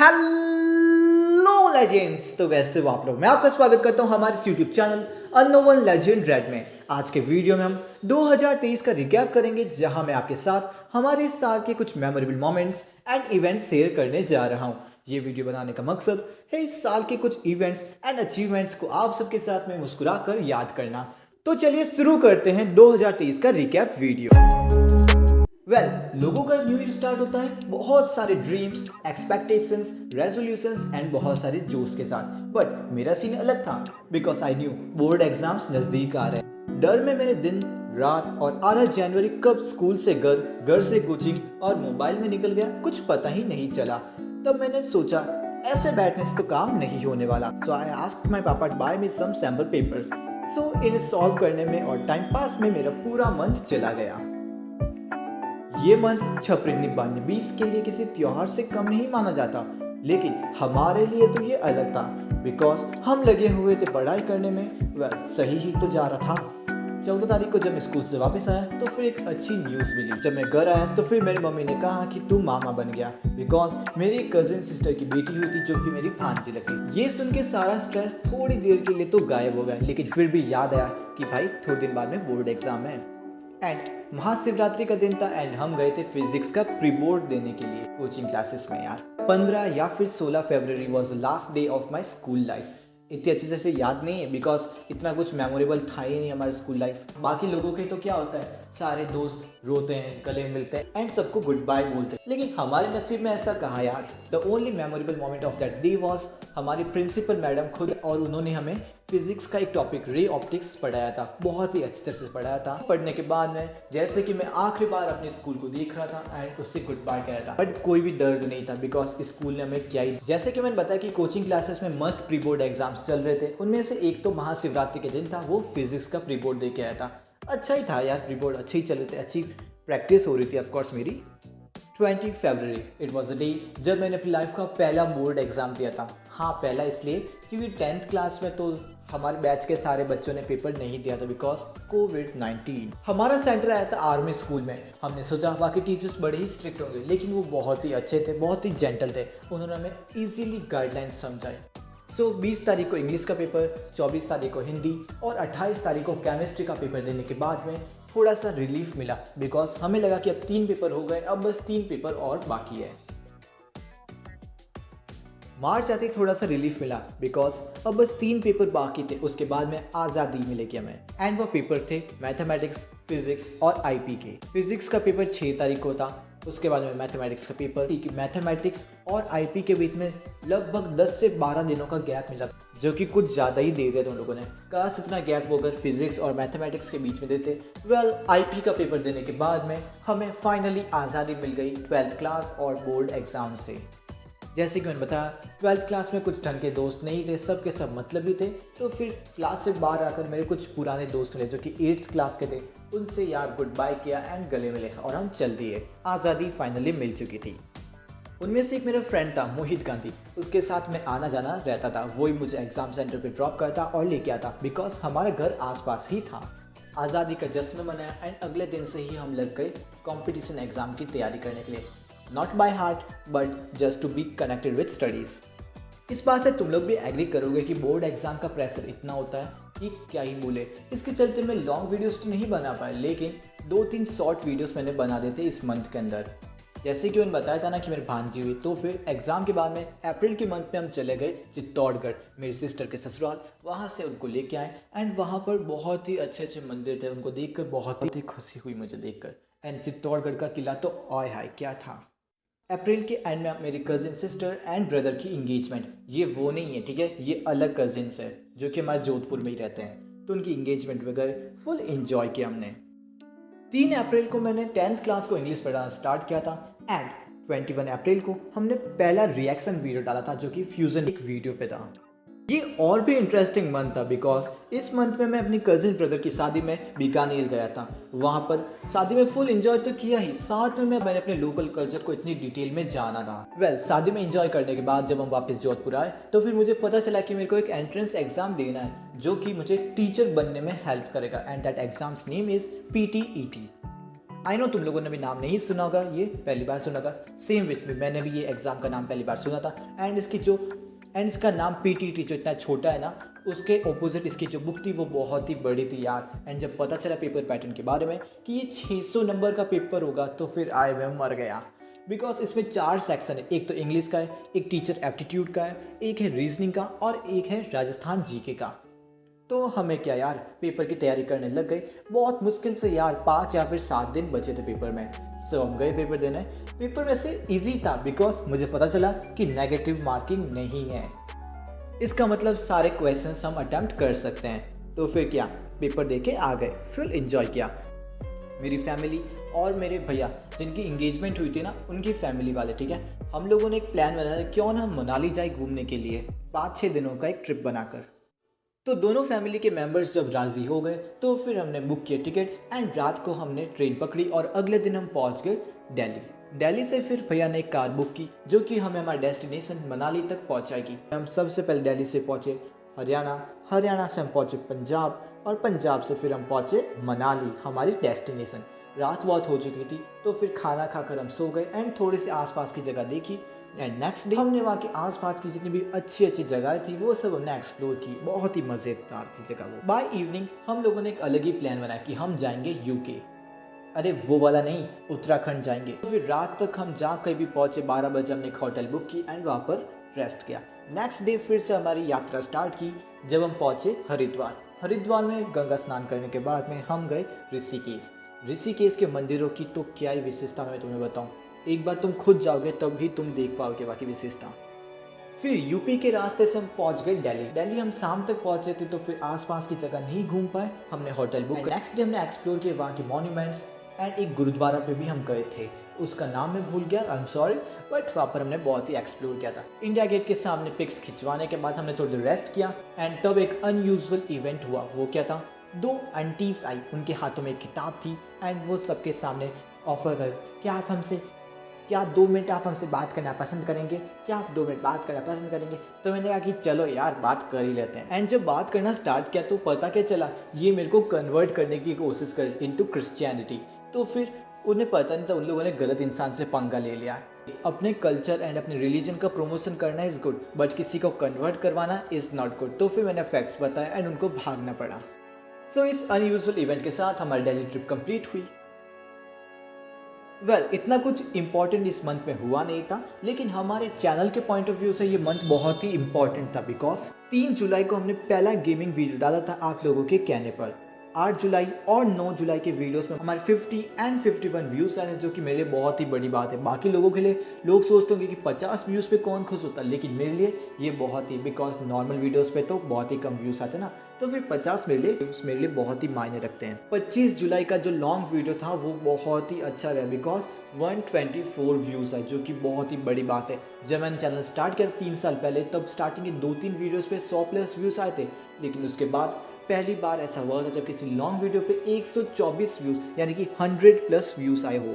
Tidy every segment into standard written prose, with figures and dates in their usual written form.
Hello legends. तो वैसे वो आप लोग, मैं आपका स्वागत करता हूं हमारे YouTube channel unknown legend red में। आज के वीडियो में हम 2023 का रिकैप करेंगे, जहां मैं आपके साथ हमारे इस साल के कुछ memorable moments and events share करने जा रहा हूं। ये वीडियो बनाने का मकसद है इस साल के कुछ इवेंट्स एंड अचीवमेंट्स को आप सबके साथ में मुस्कुरा कर याद करना। तो चलिए शुरू करते हैं 2023 का रिकैप वीडियो। लोगों का न्यू ईयर स्टार्ट होता है बहुत सारे ड्रीम्स, एक्सपेक्टेशंस, रेजोल्यूशंस एंड बहुत सारे जोश के साथ। बट मेरा सीन अलग था because I knew board exams नजदीक आ रहे हैं। डर में मेरे दिन रात और आधा जनवरी कब स्कूल से घर से कोचिंग और मोबाइल में निकल गया कुछ पता ही नहीं चला। तब मैंने सोचा ऐसे बैठने से तो काम नहीं होने वाला। So I asked my papa to buy me some sample papers. So इन्हें सॉल्व करने में और टाइम पास में मेरा पूरा मंथ चला गया। ये मंथ छपरी निब्बानी 20 के लिए किसी त्योहार से कम नहीं माना जाता, लेकिन हमारे लिए तो ये अलग था बिकॉज हम लगे हुए थे पढ़ाई करने में। सही ही तो जा रहा था। 14 तारीख को जब मैं स्कूल से वापस आया तो फिर एक अच्छी न्यूज़ मिली। जब मैं घर आया तो फिर मेरी मम्मी ने कहा कि तू मामा बन गया बिकॉज मेरी कजिन सिस्टर की बेटी हुई थी जो कि मेरी भांजी लगती। ये सुन के सारा स्ट्रेस थोड़ी देर के लिए तो गायब हो गया, लेकिन फिर भी याद आया कि भाई थोड़े दिन बाद में बोर्ड एग्जाम है एंड महाशिवरात्रि का दिन था एंड हम गए थे फिजिक्स का प्री बोर्ड देने के लिए कोचिंग क्लासेस में। यार 15 या फिर 16 फरवरी was the last day of my school life. इतनी अच्छे से याद नहीं है बिकॉज इतना कुछ मेमोरेबल था ही नहीं हमारी स्कूल लाइफ। बाकी लोगों के तो क्या होता है, सारे दोस्त रोते हैं, गले मिलते हैं एंड सबको गुड बाय बोलते हैं, लेकिन हमारे नसीब में ऐसा कहाँ यार। The only memorable moment of that day was हमारी प्रिंसिपल मैडम खुद, और उन्होंने हमें फिजिक्स का एक टॉपिक रे ऑप्टिक्स पढ़ाया था। बहुत ही अच्छी तरह से पढ़ाया था। पढ़ने के बाद में जैसे कि मैं आखिरी बार अपने स्कूल को देख रहा था एंड उससे गुड बाय कह रहा था, बट कोई भी दर्द नहीं था बिकॉज स्कूल ने हमें क्या ही। जैसे कि मैंने बताया कि कोचिंग क्लासेस में मस्त प्री बोर्ड एग्जाम्स चल रहे थे, उनमें से एक तो महाशिवरात्रि के दिन था, वो फिजिक्स का प्री बोर्ड दे के आया था। अच्छा ही था यार, प्री बोर्ड अच्छे ही चल रहे थे, अच्छी प्रैक्टिस हो रही थी ऑफकोर्स मेरी। 20 फरवरी इट वॉज द डे जब मैंने अपनी लाइफ का पहला बोर्ड एग्जाम दिया था। हाँ, पहला इसलिए क्योंकि 10th क्लास में तो हमारे बैच के सारे बच्चों ने पेपर नहीं दिया था बिकॉज कोविड-19। हमारा सेंटर आया था आर्मी स्कूल में। हमने सोचा बाकी टीचर्स बड़े ही स्ट्रिक्ट होंगे, लेकिन वो बहुत ही अच्छे थे, बहुत ही जेंटल थे। उन्होंने हमें ईजिली गाइडलाइंस समझाई। 20 तारीख को इंग्लिश का पेपर, 24 तारीख को हिंदी और 28 तारीख को केमिस्ट्री का पेपर देने के बाद में थोड़ा सा रिलीफ मिला बिकॉज हमें लगा कि अब 3 पेपर हो गए, अब बस 3 पेपर और बाकी है। मार्च आते ही थोड़ा सा रिलीफ मिला बिकॉज अब बस 3 पेपर बाकी थे, उसके बाद में आज़ादी मिलेगी हमें। एंड वो पेपर थे मैथमेटिक्स, फिजिक्स और आईपी के। फिजिक्स का पेपर 6 तारीख को था, उसके बाद में मैथमेटिक्स का पेपर। मैथमेटिक्स और आईपी के बीच में लगभग 10 से 12 दिनों का गैप मिला, जो कि कुछ ज़्यादा ही दे दिया था उन लोगों ने। काश इतना गैप वो अगर फिजिक्स और मैथमेटिक्स के बीच में देते। आईपी का पेपर देने के बाद में हमें फाइनली आज़ादी मिल गई 12th क्लास और बोर्ड एग्ज़ाम से। जैसे कि मैंने बताया 12th क्लास में कुछ ढंग के दोस्त नहीं थे, सब के सब मतलबी थे। तो फिर क्लास से बाहर आकर मेरे कुछ पुराने दोस्त मिले जो कि 8th क्लास के थे, उनसे यार गुड बाय किया एंड गले मिले और हम चल दिए। आज़ादी फाइनली मिल चुकी थी। उनमें से एक मेरा फ्रेंड था मोहित गांधी, उसके साथ में आना जाना रहता था। वही मुझे एग्जाम सेंटर पे ड्रॉप करता और लेके आता बिकॉज हमारा घर आसपास ही था। आज़ादी का जश्न मनाया एंड अगले दिन से ही हम लग गए कॉम्पिटिशन एग्जाम की तैयारी करने के लिए। Not by heart but just to be connected with studies. इस बात से तुम लोग भी एग्री करोगे कि बोर्ड एग्जाम का प्रेशर इतना होता है कि क्या ही बोले। इसके चलते मैं लॉन्ग वीडियोस तो नहीं बना पाया, लेकिन 2-3 शॉर्ट वीडियोस मैंने बना देते इस मंथ के अंदर। जैसे कि मैंने बताया था ना कि मेरी भांजी हुई, तो फिर एग्ज़ाम के बाद में अप्रैल के मंथ में हम चले गए चित्तौड़गढ़, मेरी सिस्टर के ससुराल। वहाँ से उनको लेके आए एंड वहाँ पर बहुत ही अच्छे अच्छे मंदिर थे। उनको देखकर बहुत ही खुशी हुई मुझे देखकर। एंड चित्तौड़गढ़ का किला तो आय हाय क्या था। अप्रैल के एंड में मेरी कज़िन सिस्टर एंड ब्रदर की इंगेजमेंट। ये वो नहीं है, ठीक है, ये अलग कज़िन्स है जो कि हमारे जोधपुर में ही रहते हैं। तो उनकी इंगेजमेंट में गए, फुल एंजॉय किया हमने। 3 अप्रैल को मैंने 10th क्लास को इंग्लिश पढ़ाना स्टार्ट किया था एंड 21 अप्रैल को हमने पहला रिएक्शन वीडियो डाला था जो कि फ्यूजन एक वीडियो पे था। ये और भी इंटरेस्टिंग मंथ था बिकॉज इस मंथ में मैं अपनी कजिन ब्रदर की शादी में बीकानेर गया था। वहाँ पर शादी में फुल एंजॉय तो किया ही, साथ में मैंने अपने लोकल कल्चर को इतनी डिटेल में जाना था। शादी में एंजॉय करने के बाद जब हम वापस जोधपुर आए तो फिर मुझे पता चला कि मेरे को एक एंट्रेंस एग्जाम देना है जो कि मुझे टीचर बनने में हेल्प करेगा and that exams name is PTET। I know तुम लोगों ने भी नाम नहीं सुना होगा, ये पहली बार सुना होगा। सेम विथ मी, मैंने भी ये एग्ज़ाम का नाम पहली बार सुना था। एंड इसका नाम पीटीटी जो इतना छोटा है ना, उसके ऑपोजिट इसकी जो बुक थी वो बहुत ही बड़ी थी यार। एंड जब पता चला पेपर पैटर्न के बारे में कि ये 600 नंबर का पेपर होगा तो फिर मैं मर गया। बिकॉज इसमें 4 सेक्शन है, एक तो इंग्लिश का है, एक टीचर एप्टीट्यूड का है, एक है रीजनिंग का और एक है राजस्थान जीके का। तो हमें क्या यार, पेपर की तैयारी करने लग गए। बहुत मुश्किल से यार 5 या फिर 7 दिन बचे थे पेपर में। सो हम गए पेपर देने। पेपर वैसे इजी था बिकॉज मुझे पता चला कि नेगेटिव मार्किंग नहीं है, इसका मतलब सारे क्वेश्चंस हम अटेम्प्ट कर सकते हैं। तो फिर क्या, पेपर दे के आ गए, फुल एंजॉय किया। मेरी फैमिली और मेरे भैया जिनकी इंगेजमेंट हुई थी ना, उनकी फैमिली वाले, ठीक है, हम लोगों ने एक प्लान बनाया क्यों ना हम मनाली जाए घूमने के लिए 5-6 दिनों का एक ट्रिप बनाकर। तो दोनों फैमिली के मेंबर्स जब राज़ी हो गए तो फिर हमने बुक किए टिकट्स एंड रात को हमने ट्रेन पकड़ी और अगले दिन हम पहुंच गए दिल्ली से फिर भैया ने एक कार बुक की जो कि हमें हमारे डेस्टिनेशन मनाली तक पहुंचाएगी। हम सबसे पहले दिल्ली से पहुंचे हरियाणा से हम पहुंचे पंजाब और पंजाब से फिर हम पहुंचे मनाली, हमारी डेस्टिनेशन। रात बहुत हो चुकी थी तो फिर खाना खाकर हम सो गए एंड थोड़ी सी आसपास की जगह देखी। एंड नेक्स्ट डे हमने वहाँ के आसपास की जितनी भी अच्छी अच्छी जगह थी वो सब हमने एक्सप्लोर की। बहुत ही मज़ेदार थी जगह वो। बाय इवनिंग हम लोगों ने एक अलग ही प्लान बनाया कि हम जाएंगे यूके। अरे वो वाला नहीं, उत्तराखंड जाएंगे। तो फिर रात तक हम जहाँ कहीं भी पहुँचे 12 बजे हमने एक होटल बुक की एंड वहाँ पर रेस्ट किया। नेक्स्ट डे फिर से हमारी यात्रा स्टार्ट की जब हम पहुँचे हरिद्वार में गंगा स्नान करने के बाद में हम गए ऋषिकेश के मंदिरों की तो क्या ही विशेषता मैं तुम्हें बताऊँ, एक बार तुम खुद जाओगे तब भी तुम देख पाओगे बाकी विशेषता। फिर यूपी के रास्ते से हम पहुंच गए दिल्ली हम शाम तक पहुंचे थे तो फिर आसपास की जगह नहीं घूम पाए, हमने होटल बुक। नेक्स्ट डे हमने एक्सप्लोर किए वहाँ के मॉन्यूमेंट्स एंड एक गुरुद्वारा पे भी हम गए थे, उसका नाम मैं भूल गया, आई एम सॉरी, बट वहाँ पर हमने बहुत ही एक्सप्लोर किया था। इंडिया गेट के सामने पिक्स खिंचवाने के बाद हमने थोड़ी देर रेस्ट किया एंड तब एक अनयूजुअल इवेंट हुआ। वो क्या था, 2 आंटीज आई, उनके हाथों में एक किताब थी एंड वो सबके सामने ऑफर कर, क्या 2 मिनट आप हमसे बात करना पसंद करेंगे, क्या आप 2 मिनट बात करना पसंद करेंगे। तो मैंने कहा कि चलो यार बात कर ही लेते हैं। एंड जब बात करना स्टार्ट किया तो पता क्या चला, ये मेरे को कन्वर्ट करने की कोशिश कर इनटू क्रिश्चियनिटी। तो फिर उन्हें पता नहीं था, उन लोगों ने गलत इंसान से पंगा ले लिया। अपने कल्चर एंड अपने रिलीजन का प्रमोशन करना इज़ गुड बट किसी को कन्वर्ट करवाना इज़ नॉट गुड। तो फिर मैंने फैक्ट्स बताया एंड उनको भागना पड़ा। सो इस अनयूजुअल इवेंट के साथ हमारी दिल्ली ट्रिप कंप्लीट हुई। इतना कुछ इंपॉर्टेंट इस मंथ में हुआ नहीं था, लेकिन हमारे चैनल के पॉइंट ऑफ व्यू से ये मंथ बहुत ही इंपॉर्टेंट था बिकॉज 3 जुलाई को हमने पहला गेमिंग वीडियो डाला था आप लोगों के कहने पर। 8 जुलाई और 9 जुलाई के वीडियोस में हमारे 50 एंड 51 व्यूज़ आए हैं, जो कि मेरे लिए बहुत ही बड़ी बात है। बाकी लोगों के लिए लोग सोचते होंगे कि 50 व्यूज़ पे कौन खुश होता है, लेकिन मेरे लिए ये बहुत ही, बिकॉज नॉर्मल वीडियोस पे तो बहुत ही कम व्यूज़ आते हैं ना, तो फिर 50 मेरे लिए बहुत ही मायने रखते हैं। 25 जुलाई का जो लॉन्ग वीडियो था वो बहुत ही अच्छा रहा बिकॉज 124 व्यूज़ आए, जो कि बहुत ही बड़ी बात है। जब मैंने चैनल स्टार्ट किया 3 साल पहले, तब स्टार्टिंग के 2-3 वीडियोज़ पे 100+ व्यूज़ आए थे, लेकिन उसके बाद पहली बार ऐसा हुआ था जब किसी लॉन्ग वीडियो पे 124 व्यूज़ यानी कि 100+ व्यूज़ आए हो।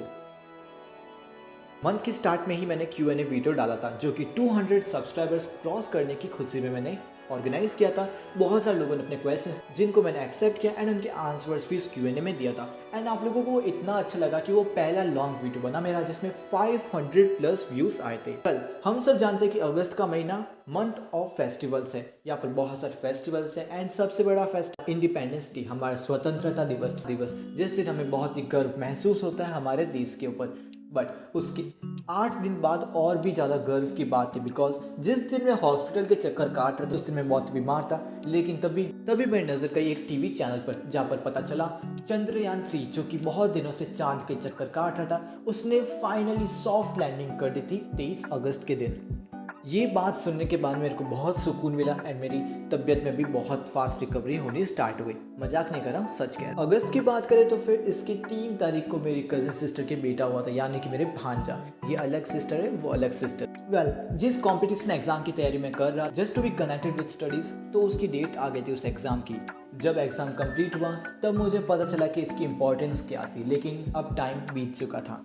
मंथ की स्टार्ट में ही मैंने Q&A वीडियो डाला था जो कि 200 सब्सक्राइबर्स क्रॉस करने की खुशी में मैंने ऑर्गेनाइज किया था। बहुत सारे लोगों ने अपने क्वेश्चंस जिनको मैंने एक्सेप्ट किया एंड उनके आंसर्स भी इस Q&A में दिया था एंड आप लोगों को इतना अच्छा लगा कि वो पहला लॉन्ग वीडियो बना मेरा जिसमें 500+ व्यूज़ आए थे। कल हम सब जानते हैं कि अगस्त का महीना मंथ ऑफ फेस्टिवल्स है, यहाँ पर बहुत सारे फेस्टिवल्स हैं एंड सबसे बड़ा फेस्टिवल इंडिपेंडेंस डे, हमारा स्वतंत्रता दिवस, जिस दिन हमें बहुत ही गर्व महसूस होता है हमारे देश के ऊपर। बट उसके 8 दिन बाद और भी ज़्यादा गर्व की बात थी बिकॉज जिस दिन मैं हॉस्पिटल के चक्कर काट रहा था उस दिन मैं बहुत बीमार था, लेकिन तभी मेरी नज़र गई एक टीवी चैनल पर जहाँ पर पता चला चंद्रयान 3 जो कि बहुत दिनों से चांद के चक्कर काट रहा था, उसने फाइनली सॉफ्ट लैंडिंग कर दी थी 23 अगस्त के दिन। ये बात सुनने के बाद मेरे को बहुत सुकून मिला एंड मेरी तबीयत में भी बहुत फास्ट रिकवरी होनी स्टार्ट हुई। मजाक नहीं कर रहा हूँ, सच कह रहा हूँ। अगस्त की बात करें तो फिर इसकी 3 तारीख को मेरी कज़न सिस्टर के बेटा हुआ था, यानी कि मेरे भांजा। ये अलग सिस्टर है, वो अलग सिस्टर। जिस कॉम्पिटिशन एग्जाम की तैयारी में कर रहा just to be connected with studies, तो उसकी डेट आ गई थी उस एग्ज़ाम की। जब एग्ज़ाम कंप्लीट हुआ तब मुझे पता चला कि इसकी इम्पोर्टेंस क्या थी, लेकिन अब टाइम बीत चुका था।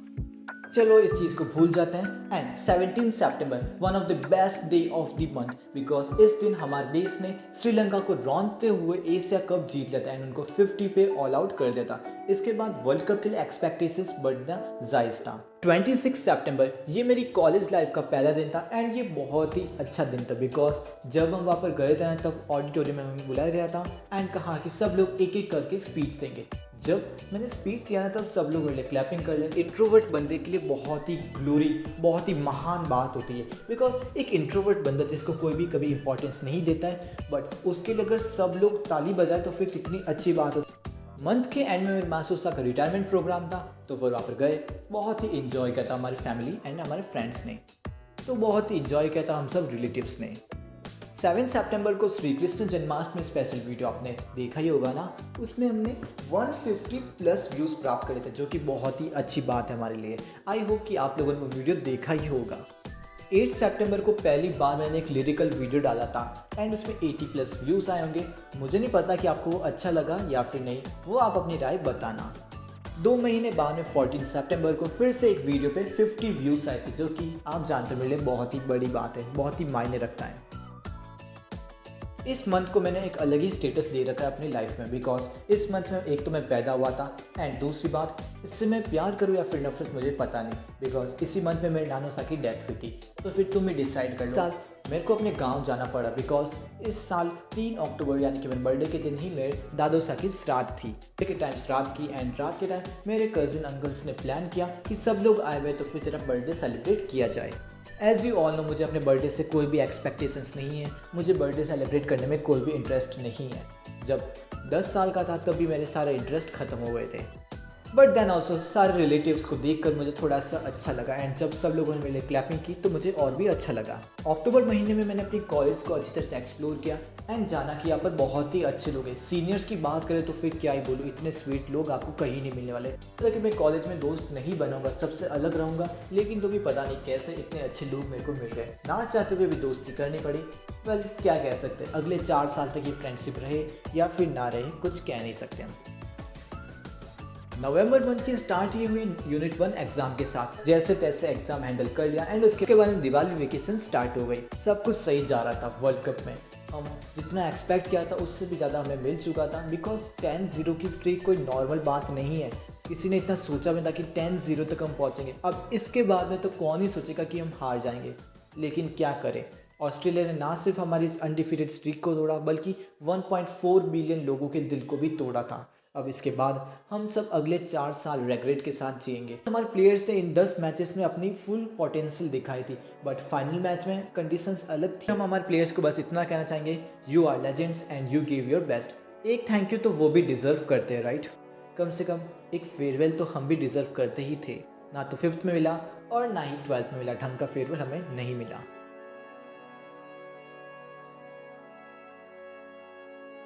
चलो इस चीज़ को भूल जाते हैं। And 17 September one of the best day of the month, because इस दिन हमारे देश ने श्रीलंका को रौंदते हुए एशिया कप जीत लेता एंड उनको 50 पे ऑल आउट कर देता। इसके बाद वर्ल्ड कप के लिए एक्सपेक्टेशंस बढ़ना जायज़ था। 26 सितंबर ये मेरी कॉलेज लाइफ का पहला दिन था एंड ये बहुत ही अच्छा दिन था, बिकॉज जब हम वहाँ पर गए थे ना तब ऑडिटोरियम में हमें बुलाया गया था एंड कहा कि सब लोग एक एक करके स्पीच देंगे। जब मैंने स्पीच दिया ना तब सब लोग मेरे लिए क्लैपिंग कर लें। इंट्रोवर्ट बंदे के लिए बहुत ही ग्लोरी, बहुत ही महान बात होती है, बिकॉज एक इंट्रोवर्ट बंदा जिसको कोई भी कभी इंपॉर्टेंस नहीं देता है, बट उसके लिए अगर सब लोग ताली बजाए तो फिर कितनी अच्छी बात होती है। मंथ के एंड में मेरे मासूसा का रिटायरमेंट प्रोग्राम था, तो फिर वहाँ पर गए। बहुत ही इन्जॉय किया था हमारी फैमिली एंड हमारे फ्रेंड्स ने, तो बहुत ही इन्जॉय किया था हम सब रिलेटिव्स ने। 7 सितंबर को श्री कृष्ण जन्माष्टमी स्पेशल वीडियो आपने देखा ही होगा ना, उसमें हमने 150 प्लस व्यूज़ प्राप्त करे थे, जो कि बहुत ही अच्छी बात है हमारे लिए। आई होप कि आप लोगों ने वो वीडियो देखा ही होगा। 8 सितंबर को पहली बार मैंने एक लिरिकल वीडियो डाला था एंड उसमें 80 प्लस व्यूज़ आए होंगे। मुझे नहीं पता कि आपको वो अच्छा लगा या फिर नहीं, वो आप अपनी राय बताना। 2 महीने बाद में 14 सितंबर को फिर से एक वीडियो पे 50 व्यूज़ आए थे, जो कि आप जानते मिले बहुत ही बड़ी बात है, बहुत ही मायने रखता है। इस मंथ को मैंने एक अलग ही स्टेटस दे रखा है अपनी लाइफ में, बिकॉज इस मंथ में एक तो मैं पैदा हुआ था एंड दूसरी बात, इससे मैं प्यार करूँ या फिर नफरत मुझे पता नहीं, बिकॉज इसी मंथ में मेरे नानू सा की डेथ हुई थी। तो फिर तुम ही डिसाइड कर लो। साल मेरे को अपने गांव जाना पड़ा, बिकॉज इस साल 3 अक्टूबर यानी कि मेरे बर्थडे के दिन ही मेरे दादू सा की श्राद्ध थी। के टाइम श्राद्ध की एंड रात के टाइम मेरे कज़िन अंकल्स ने प्लान किया कि सब लोग आए हुए तो फिर तेरा बर्थडे सेलिब्रेट किया जाए। एज़ यू ऑल नो, मुझे अपने बर्थडे से कोई भी एक्सपेक्टेशंस नहीं है, मुझे बर्थडे सेलिब्रेट करने में कोई भी इंटरेस्ट नहीं है। जब 10 साल का था तब भी मेरे सारे इंटरेस्ट ख़त्म हो गए थे, बट देन ऑल्सो सारे रिलेटिव्स को देखकर मुझे थोड़ा सा अच्छा लगा एंड जब सब लोगों ने मेरे लिए क्लैपिंग की तो मुझे और भी अच्छा लगा। अक्टूबर महीने में मैंने अपनी कॉलेज को अच्छी तरह से एक्सप्लोर किया एंड जाना कि यहाँ पर बहुत ही अच्छे लोग हैं। सीनियर्स की बात करें तो फिर क्या ही बोलूँ, इतने स्वीट लोग आपको कहीं नहीं मिलने वाले। तो कि मैं कॉलेज में दोस्त नहीं बनूंगा, सबसे अलग रहूँगा, लेकिन तो भी पता नहीं कैसे इतने अच्छे लोग मेरे को मिल गए। ना चाहते हुए भी दोस्ती करनी पड़ी। वेल, क्या कह सकते हैं, अगले 4 साल तक ये फ्रेंडशिप रहे या फिर ना रहे, कुछ कह नहीं सकते हम। नवंबर मंथ की स्टार्ट ही हुई यूनिट 1 एग्जाम के साथ। जैसे तैसे एग्जाम हैंडल कर लिया एंड उसके बाद दिवाली वेकेशन स्टार्ट हो गई। सब कुछ सही जा रहा था। वर्ल्ड कप में हम जितना एक्सपेक्ट किया था उससे भी ज़्यादा हमें मिल चुका था, बिकॉज 10-0 की स्ट्रीक कोई नॉर्मल बात नहीं है। किसी ने इतना सोचा भी था कि 10-0 तक हम पहुँचेंगे। अब इसके बाद में तो कौन ही सोचेगा कि हम हार जाएंगे, लेकिन क्या करें, ऑस्ट्रेलिया ने ना सिर्फ हमारी इस अनडिफीटेड स्ट्रीक को तोड़ा बल्कि 1.4 बिलियन लोगों के दिल को भी तोड़ा था। अब इसके बाद हम सब अगले 4 साल रेग्रेट के साथ जिएंगे। हमारे प्लेयर्स ने इन 10 मैचेस में अपनी फुल पोटेंशियल दिखाई थी, बट फाइनल मैच में कंडीशंस अलग थी। हम हमारे प्लेयर्स को बस इतना कहना चाहेंगे, you are legends and you give your best. एक थैंक यू तो वो भी डिजर्व करते हैं, राइट? कम से कम एक फेयरवेल तो हम भी डिजर्व करते ही थे। ना तो 5th में मिला और ना ही 12th में मिला, ढंग का फेयरवेल हमें नहीं मिला।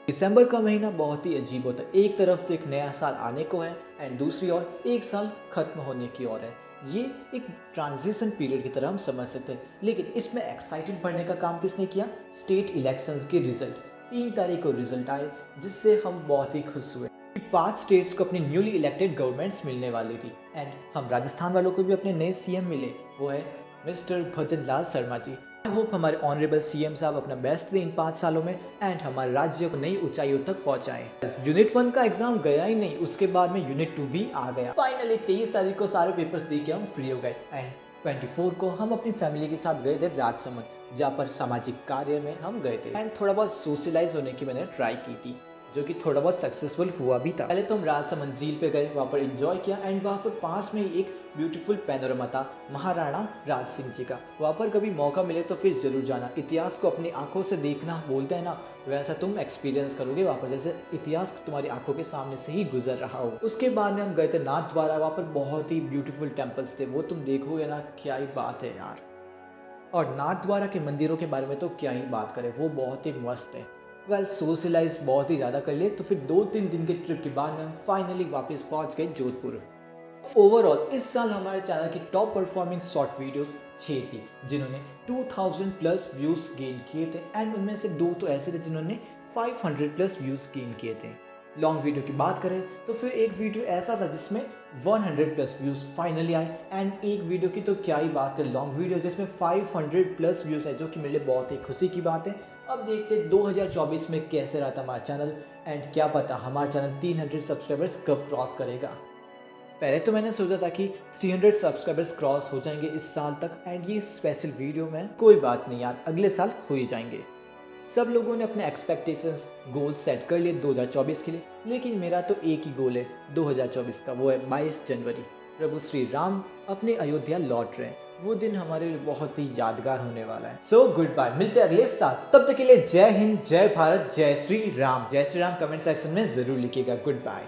दिसंबर का महीना बहुत ही अजीब होता है। एक तरफ तो एक नया साल आने को है एंड दूसरी ओर एक साल खत्म होने की ओर है। ये एक ट्रांजिशन पीरियड की तरह हम समझ सकते हैं, लेकिन इसमें एक्साइटेड बढ़ने का काम किसने किया? स्टेट इलेक्शंस के रिजल्ट। 3 तारीख को रिजल्ट आए, जिससे हम बहुत ही खुश हुए। 5 स्टेट्स को अपनी न्यूली इलेक्टेड गवर्नमेंट्स मिलने वाली थी एंड हम राजस्थान वालों को भी अपने नए सीएम मिले, वो है mister Bhajan Lal Sharma ji. I hope हमारे ऑनरेबल सीएम साहब अपना बेस्ट दें इन 5 सालों में एंड हमारे राज्य को नई ऊंचाइयों तक पहुंचाएं। यूनिट 1 का एग्जाम गया ही नहीं, उसके बाद में यूनिट 2 भी आ गया। फाइनली 23 तारीख को सारे पेपर्स दे के हम फ्री हो गए एंड 24 को हम अपनी फैमिली के साथ गए थे राजसमंद, जहाँ पर सामाजिक कार्य में हम गए थे एंड थोड़ा बहुत सोशलाइज होने की मैंने ट्राई की थी, जो कि थोड़ा बहुत सक्सेसफुल हुआ भी था। पहले तो हम राजसमंद झील पे गए, वहाँ पर एंजॉय किया एंड वहाँ पर पास में ही एक ब्यूटीफुल पैनोरमा था महाराणा राज सिंह जी का। वहाँ पर कभी मौका मिले तो फिर जरूर जाना। इतिहास को अपनी आंखों से देखना बोलते हैं ना, वैसा तुम एक्सपीरियंस करोगे वहाँ पर, जैसे इतिहास तुम्हारी आंखों के सामने से ही गुजर रहा हो। उसके बाद में हम गए थे नाथ द्वारा, वहाँ पर बहुत ही ब्यूटीफुल टेम्पल्स थे, वो तुम देखोगे ना, क्या ही बात है यार। और नाथ द्वारा के मंदिरों के बारे में तो क्या ही बात करें, वो बहुत ही मस्त है। वेल, सोशलाइज बहुत ही ज़्यादा कर लिए, तो फिर 2-3 दिन के ट्रिप के बाद में हम फाइनली वापस पहुंच गए जोधपुर। ओवरऑल इस साल हमारे चैनल की टॉप परफॉर्मिंग शॉर्ट वीडियोस 6 थी, जिन्होंने 2000 प्लस व्यूज़ गेन किए थे एंड उनमें से 2 तो ऐसे थे जिन्होंने 500 प्लस व्यूज़ गेन किए थे। लॉन्ग वीडियो की बात करें तो फिर एक वीडियो ऐसा था जिसमें 100 प्लस व्यूज़ फाइनली आए, एंड एक वीडियो की तो क्या ही बात करें, लॉन्ग वीडियो जिसमें 500 प्लस व्यूज़ है, जो कि मेरे लिए बहुत ही खुशी की बात है। अब देखते 2024 में कैसे रहता हमारा चैनल, एंड क्या पता हमारा चैनल 300 सब्सक्राइबर्स कब क्रॉस करेगा। पहले तो मैंने सोचा था कि 300 सब्सक्राइबर्स क्रॉस हो जाएंगे इस साल तक, एंड ये स्पेशल वीडियो में कोई बात नहीं यार, अगले साल हो ही जाएंगे। सब लोगों ने अपने एक्सपेक्टेशंस गोल सेट कर लिए 2024 के लिए, लेकिन मेरा तो एक ही गोल है 2024 का, वो है 22 जनवरी। प्रभु श्री राम अपने अयोध्या लौट रहे हैं, वो दिन हमारे लिए बहुत ही यादगार होने वाला है। सो गुड बाय, मिलते हैं अगले साल, तब तक के लिए जय हिंद, जय भारत, जय श्री राम। जय श्री राम कमेंट सेक्शन में जरूर लिखिएगा। Good bye.